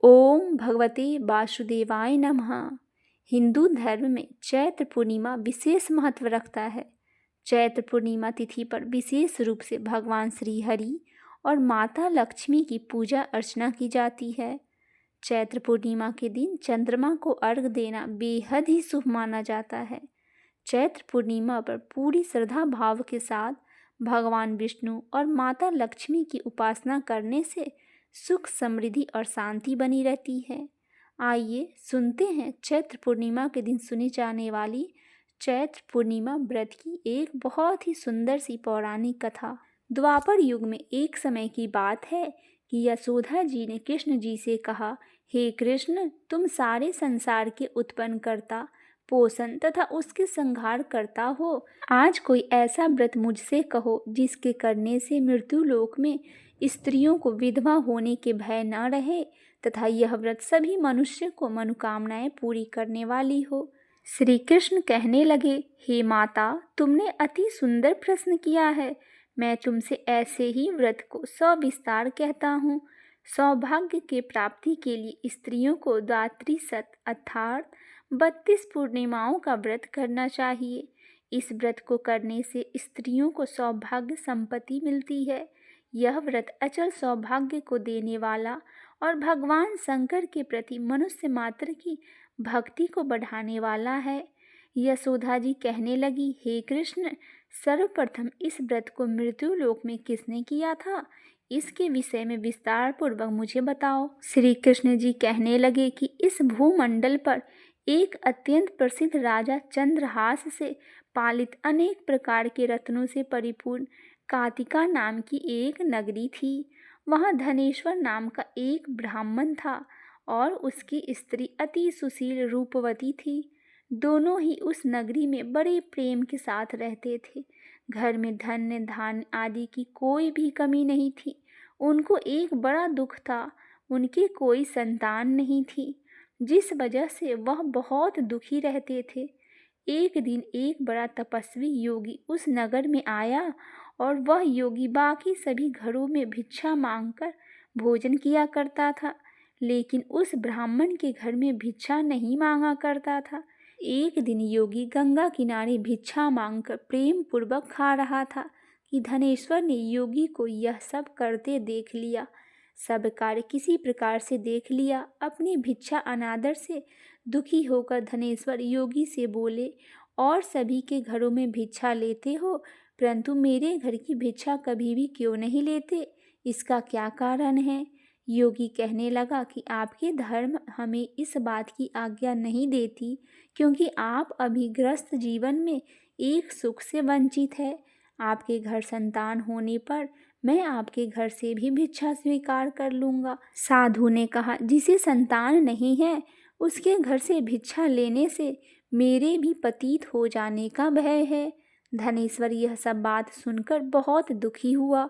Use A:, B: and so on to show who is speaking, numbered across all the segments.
A: ओम भगवते वासुदेवाय नमः। हिंदू धर्म में चैत्र पूर्णिमा विशेष महत्व रखता है। चैत्र पूर्णिमा तिथि पर विशेष रूप से भगवान श्री हरि और माता लक्ष्मी की पूजा अर्चना की जाती है। चैत्र पूर्णिमा के दिन चंद्रमा को अर्घ देना बेहद ही शुभ माना जाता है। चैत्र पूर्णिमा पर पूरी श्रद्धा भाव के साथ भगवान विष्णु और माता लक्ष्मी की उपासना करने से सुख, समृद्धि और शांति बनी रहती है। आइए सुनते हैं चैत्र पूर्णिमा के दिन सुनी जाने वाली चैत्र पूर्णिमा व्रत की एक बहुत ही सुंदर सी पौराणिक कथा। द्वापर युग में एक समय की बात है कि यशोदा जी ने कृष्ण जी से कहा, हे कृष्ण, तुम सारे संसार के उत्पन्न करता, पोषण तथा उसके संहार करता हो। आज कोई ऐसा व्रत मुझसे कहो जिसके करने से मृत्यु लोक में स्त्रियों को विधवा होने के भय न रहे तथा यह व्रत सभी मनुष्य को मनोकामनाएं पूरी करने वाली हो। श्री कृष्ण कहने लगे, हे माता, तुमने अति सुंदर प्रश्न किया है। मैं तुमसे ऐसे ही व्रत को सविस्तार कहता हूँ। सौभाग्य के प्राप्ति के लिए स्त्रियों को द्वात्री सत अर्थात 32 पूर्णिमाओं का व्रत करना चाहिए। इस व्रत को करने से स्त्रियों को सौभाग्य संपत्ति मिलती है। यह व्रत अचल सौभाग्य को देने वाला और भगवान शंकर के प्रति मनुष्य मात्र की भक्ति को बढ़ाने वाला है। यशोदा जी कहने लगी, हे कृष्ण, सर्वप्रथम इस व्रत को मृत्यु लोक में किसने किया था? इसके विषय में विस्तार पूर्वक मुझे बताओ। श्री कृष्ण जी कहने लगे कि इस भूमंडल पर एक अत्यंत प्रसिद्ध राजा चंद्रहास से पालित अनेक प्रकार के रत्नों से परिपूर्ण कातिका नाम की एक नगरी थी। वहाँ धनेश्वर नाम का एक ब्राह्मण था और उसकी स्त्री अति सुशील रूपवती थी। दोनों ही उस नगरी में बड़े प्रेम के साथ रहते थे। घर में धन्य धान्य आदि की कोई भी कमी नहीं थी। उनको एक बड़ा दुख था, उनकी कोई संतान नहीं थी, जिस वजह से वह बहुत दुखी रहते थे। एक दिन एक बड़ा तपस्वी योगी उस नगर में आया और वह योगी बाकी सभी घरों में भिक्षा मांगकर भोजन किया करता था, लेकिन उस ब्राह्मण के घर में भिक्षा नहीं मांगा करता था। एक दिन योगी गंगा किनारे भिक्षा मांगकर प्रेम पूर्वक खा रहा था कि धनेश्वर ने योगी को यह सब करते देख लिया। सब कार्य किसी प्रकार से देख लिया। अपनी भिक्षा अनादर से दुखी होकर धनेश्वर योगी से बोले, और सभी के घरों में भिक्षा लेते हो, परंतु मेरे घर की भिक्षा कभी भी क्यों नहीं लेते? इसका क्या कारण है? योगी कहने लगा कि आपके धर्म हमें इस बात की आज्ञा नहीं देती, क्योंकि आप अभी गृहस्थ जीवन में एक सुख से वंचित है। आपके घर संतान होने पर मैं आपके घर से भी भिक्षा स्वीकार कर लूँगा। साधु ने कहा, जिसे संतान नहीं है उसके घर से भिक्षा लेने से मेरे भी पतित हो जाने का भय है। धनेश्वर यह सब बात सुनकर बहुत दुखी हुआ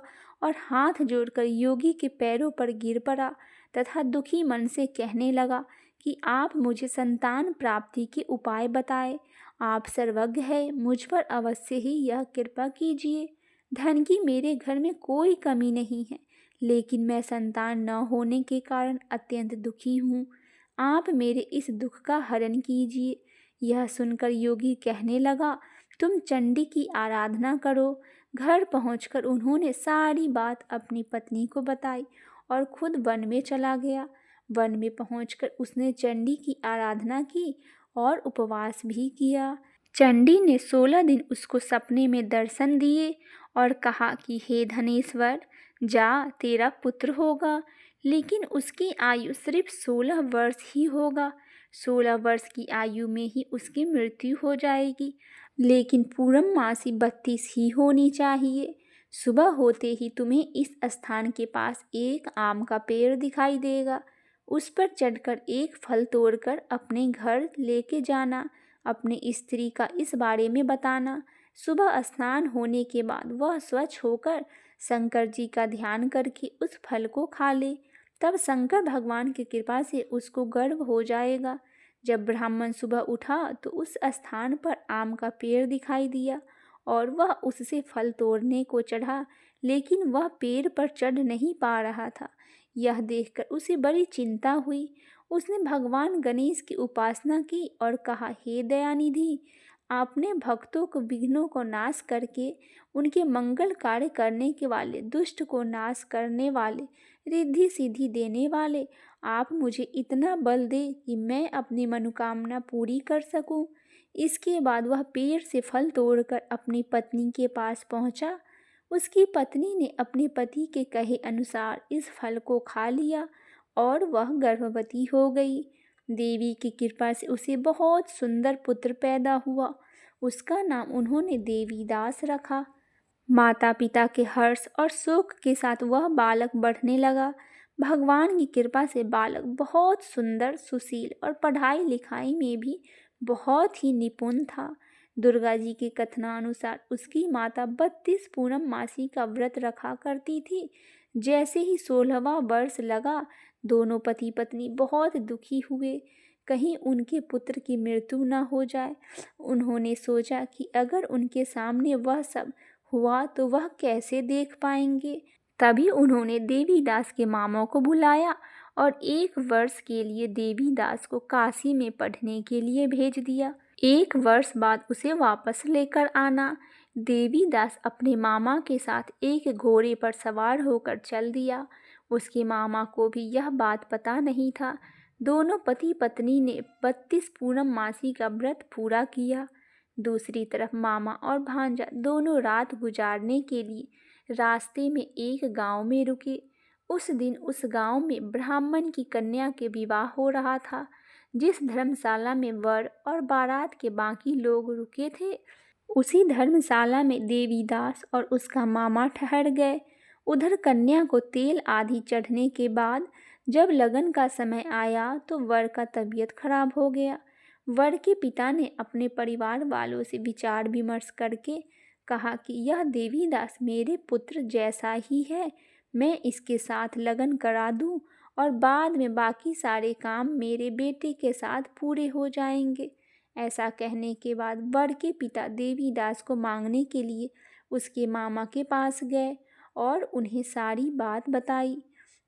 A: और हाथ जोड़कर योगी के पैरों पर गिर पड़ा तथा दुखी मन से कहने लगा कि आप मुझे संतान प्राप्ति के उपाय बताएं। आप सर्वज्ञ हैं, मुझ पर अवश्य ही यह कृपा कीजिए। धन की मेरे घर में कोई कमी नहीं है, लेकिन मैं संतान न होने के कारण अत्यंत दुखी हूँ। आप मेरे इस दुख का हरण कीजिए। यह सुनकर योगी कहने लगा, तुम चंडी की आराधना करो। घर पहुंचकर उन्होंने सारी बात अपनी पत्नी को बताई और खुद वन में चला गया। वन में पहुंचकर उसने चंडी की आराधना की और उपवास भी किया। चंडी ने 16 दिन उसको सपने में दर्शन दिए और कहा कि हे धनेश्वर, जा, तेरा पुत्र होगा, लेकिन उसकी आयु सिर्फ 16 वर्ष ही होगा। 16 वर्ष की आयु में ही उसकी मृत्यु हो जाएगी, लेकिन पूर्णमासी 32 ही होनी चाहिए। सुबह होते ही तुम्हें इस स्थान के पास एक आम का पेड़ दिखाई देगा। उस पर चढ़कर एक फल तोड़कर अपने घर लेके जाना। अपनी स्त्री का इस बारे में बताना। सुबह स्नान होने के बाद वह स्वच्छ होकर शंकर जी का ध्यान करके उस फल को खा ले। तब शंकर भगवान की कृपा से उसको गर्भ हो जाएगा। जब ब्राह्मण सुबह उठा तो उस स्थान पर आम का पेड़ दिखाई दिया और वह उससे फल तोड़ने को चढ़ा, लेकिन वह पेड़ पर चढ़ नहीं पा रहा था। यह देखकर उसे बड़ी चिंता हुई। उसने भगवान गणेश की उपासना की और कहा, हे दयानिधि, आपने भक्तों को विघ्नों को नाश करके उनके मंगल कार्य करने के वाले, दुष्ट को नाश करने वाले, रिद्धि सिद्धि देने वाले, आप मुझे इतना बल दे कि मैं अपनी मनोकामना पूरी कर सकूं। इसके बाद वह पेड़ से फल तोड़कर अपनी पत्नी के पास पहुंचा। उसकी पत्नी ने अपने पति के कहे अनुसार इस फल को खा लिया और वह गर्भवती हो गई। देवी की कृपा से उसे बहुत सुंदर पुत्र पैदा हुआ। उसका नाम उन्होंने देवीदास रखा। माता पिता के हर्ष और शोक के साथ वह बालक बढ़ने लगा। भगवान की कृपा से बालक बहुत सुंदर, सुशील और पढ़ाई लिखाई में भी बहुत ही निपुण था। दुर्गा जी के कथनानुसार उसकी माता 32 पूर्णमासी का व्रत रखा करती थी। जैसे ही 16वां वर्ष लगा, दोनों पति पत्नी बहुत दुखी हुए, कहीं उनके पुत्र की मृत्यु न हो जाए। उन्होंने सोचा कि अगर उनके सामने वह सब हुआ तो वह कैसे देख पाएंगे। तभी उन्होंने देवीदास के मामों को बुलाया और 1 वर्ष के लिए देवीदास को काशी में पढ़ने के लिए भेज दिया। 1 वर्ष बाद उसे वापस लेकर आना। देवीदास अपने मामा के साथ एक घोड़े पर सवार होकर चल दिया। उसके मामा को भी यह बात पता नहीं था। दोनों पति पत्नी ने 32 पूर्णमासी का व्रत पूरा किया। दूसरी तरफ मामा और भांजा दोनों रात गुजारने के लिए रास्ते में एक गांव में रुके। उस दिन उस गांव में ब्राह्मण की कन्या के विवाह हो रहा था। जिस धर्मशाला में वर और बारात के बाकी लोग रुके थे, उसी धर्मशाला में देवीदास और उसका मामा ठहर गए। उधर कन्या को तेल आदि चढ़ने के बाद जब लगन का समय आया तो वर का तबीयत खराब हो गया। वर के पिता ने अपने परिवार वालों से विचार विमर्श करके कहा कि यह देवीदास मेरे पुत्र जैसा ही है, मैं इसके साथ लगन करा दूं और बाद में बाकी सारे काम मेरे बेटे के साथ पूरे हो जाएंगे। ऐसा कहने के बाद वर के पिता देवीदास को मांगने के लिए उसके मामा के पास गए और उन्हें सारी बात बताई।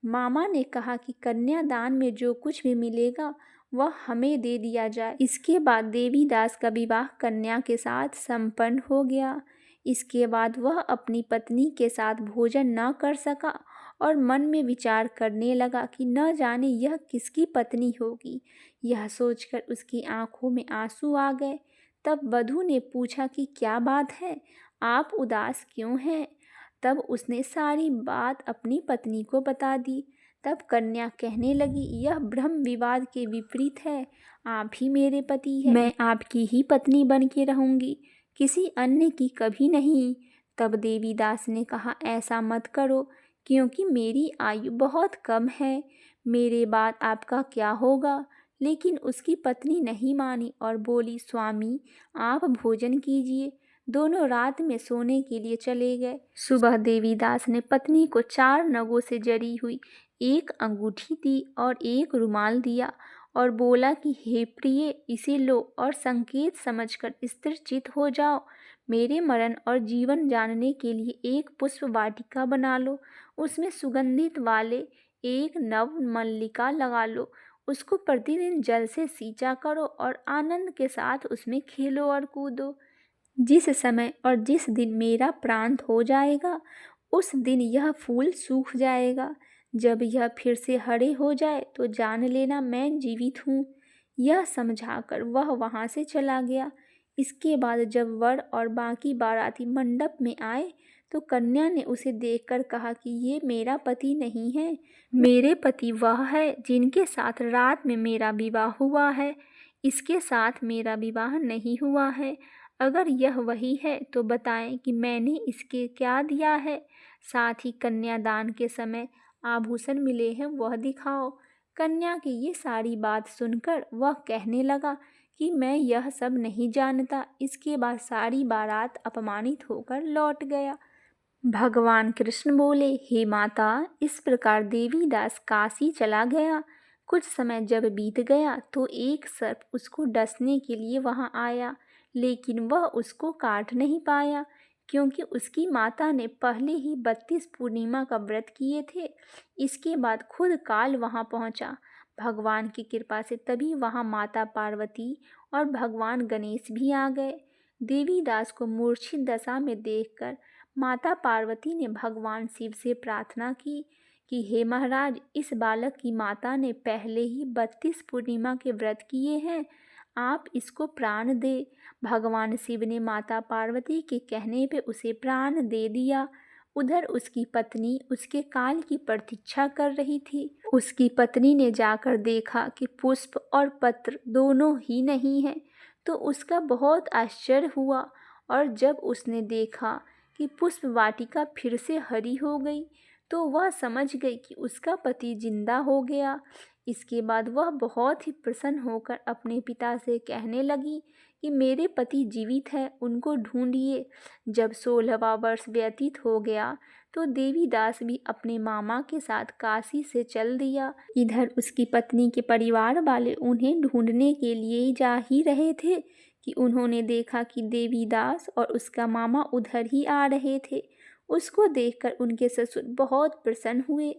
A: मामा ने कहा कि कन्यादान में जो कुछ भी मिलेगा वह हमें दे दिया जाए। इसके बाद देवीदास का विवाह कन्या के साथ संपन्न हो गया। इसके बाद वह अपनी पत्नी के साथ भोजन न कर सका और मन में विचार करने लगा कि न जाने यह किसकी पत्नी होगी। यह सोचकर उसकी आंखों में आंसू आ गए। तब वधू ने पूछा कि क्या बात है, आप उदास क्यों हैं? तब उसने सारी बात अपनी पत्नी को बता दी। तब कन्या कहने लगी, यह ब्रह्म विवाद के विपरीत है। आप ही मेरे पति हैं, मैं आपकी ही पत्नी बन के रहूंगी, किसी अन्य की कभी नहीं। तब देवीदास ने कहा, ऐसा मत करो, क्योंकि मेरी आयु बहुत कम है, मेरे बाद आपका क्या होगा। लेकिन उसकी पत्नी नहीं मानी और बोली, स्वामी आप भोजन कीजिए। दोनों रात में सोने के लिए चले गए। सुबह देवीदास ने पत्नी को 4 नगों से जड़ी हुई एक अंगूठी दी और एक रुमाल दिया और बोला कि हे प्रिय, इसे लो और संकेत समझकर स्थिरचित हो जाओ। मेरे मरण और जीवन जानने के लिए एक पुष्प वाटिका बना लो, उसमें सुगंधित वाले एक नव मल्लिका लगा लो, उसको प्रतिदिन जल से सींचा करो और आनंद के साथ उसमें खेलो और कूदो। जिस समय और जिस दिन मेरा प्रांत हो जाएगा उस दिन यह फूल सूख जाएगा। जब यह फिर से हरे हो जाए तो जान लेना मैं जीवित हूँ। यह समझाकर वह वहाँ से चला गया। इसके बाद जब वर और बाकी बाराती मंडप में आए तो कन्या ने उसे देखकर कहा कि ये मेरा पति नहीं है, मेरे पति वह है जिनके साथ रात में मेरा विवाह हुआ है। इसके साथ मेरा विवाह नहीं हुआ है। अगर यह वही है तो बताएं कि मैंने इसके क्या दिया है। साथ ही कन्यादान के समय आभूषण मिले हैं वह दिखाओ। कन्या की ये सारी बात सुनकर वह कहने लगा कि मैं यह सब नहीं जानता। इसके बाद सारी बारात अपमानित होकर लौट गया। भगवान कृष्ण बोले, हे माता, इस प्रकार देवीदास काशी चला गया। कुछ समय जब बीत गया तो एक सर्प उसको डसने के लिए वहां आया, लेकिन वह उसको काट नहीं पाया, क्योंकि उसकी माता ने पहले ही 32 पूर्णिमा का व्रत किए थे। इसके बाद खुद काल वहां पहुंचा। भगवान की कृपा से तभी वहां माता पार्वती और भगवान गणेश भी आ गए। देवीदास को मूर्छित दशा में देखकर माता पार्वती ने भगवान शिव से प्रार्थना की कि हे महाराज, इस बालक की माता ने पहले ही 32 पूर्णिमा के व्रत किए हैं, आप इसको प्राण दे। भगवान शिव ने माता पार्वती के कहने पे उसे प्राण दे दिया। उधर उसकी पत्नी उसके काल की प्रतीक्षा कर रही थी। उसकी पत्नी ने जाकर देखा कि पुष्प और पत्र दोनों ही नहीं हैं, तो उसका बहुत आश्चर्य हुआ। और जब उसने देखा कि पुष्प वाटिका फिर से हरी हो गई, तो वह समझ गई कि उसका पति जिंदा हो गया। इसके बाद वह बहुत ही प्रसन्न होकर अपने पिता से कहने लगी कि मेरे पति जीवित हैं, उनको ढूंढिए। जब 16वां वर्ष व्यतीत हो गया तो देवीदास भी अपने मामा के साथ काशी से चल दिया। इधर उसकी पत्नी के परिवार वाले उन्हें ढूंढने के लिए जा ही रहे थे कि उन्होंने देखा कि देवीदास और उसका मामा उधर ही आ रहे थे। उसको देखकर उनके ससुर बहुत प्रसन्न हुए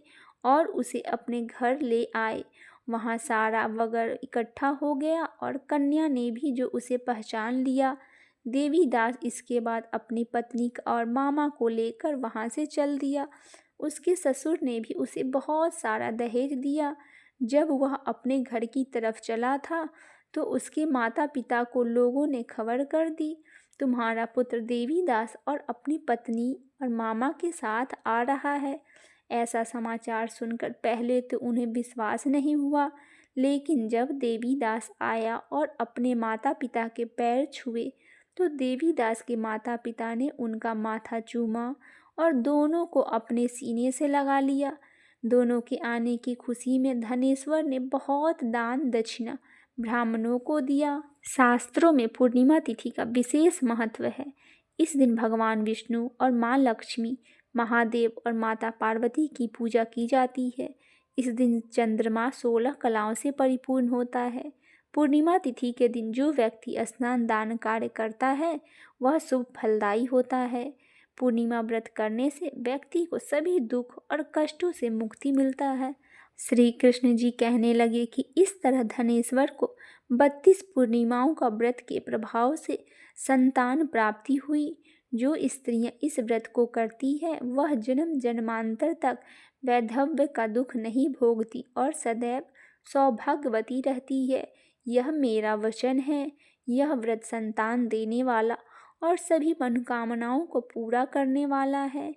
A: और उसे अपने घर ले आए। वहाँ सारा वगैरह इकट्ठा हो गया और कन्या ने भी जो उसे पहचान लिया। देवीदास इसके बाद अपनी पत्नी और मामा को लेकर वहाँ से चल दिया। उसके ससुर ने भी उसे बहुत सारा दहेज दिया। जब वह अपने घर की तरफ चला था तो उसके माता पिता को लोगों ने खबर कर दी, तुम्हारा पुत्र देवीदास और अपनी पत्नी और मामा के साथ आ रहा है। ऐसा समाचार सुनकर पहले तो उन्हें विश्वास नहीं हुआ, लेकिन जब देवीदास आया और अपने माता पिता के पैर छुए तो देवीदास के माता पिता ने उनका माथा चूमा और दोनों को अपने सीने से लगा लिया। दोनों के आने की खुशी में धनेश्वर ने बहुत दान दक्षिणा ब्राह्मणों को दिया। शास्त्रों में पूर्णिमा तिथि का विशेष महत्व है। इस दिन भगवान विष्णु और माँ लक्ष्मी, महादेव और माता पार्वती की पूजा की जाती है। इस दिन चंद्रमा 16 कलाओं से परिपूर्ण होता है। पूर्णिमा तिथि के दिन जो व्यक्ति स्नान दान कार्य करता है वह शुभ फलदायी होता है। पूर्णिमा व्रत करने से व्यक्ति को सभी दुख और कष्टों से मुक्ति मिलता है। श्री कृष्ण जी कहने लगे कि इस तरह धनेश्वर को 32 पूर्णिमाओं का व्रत के प्रभाव से संतान प्राप्ति हुई। जो स्त्रियां इस व्रत को करती है वह जन्म जन्मांतर तक वैधव्य का दुख नहीं भोगती और सदैव सौभाग्यवती रहती है। यह मेरा वचन है। यह व्रत संतान देने वाला और सभी मनोकामनाओं को पूरा करने वाला है।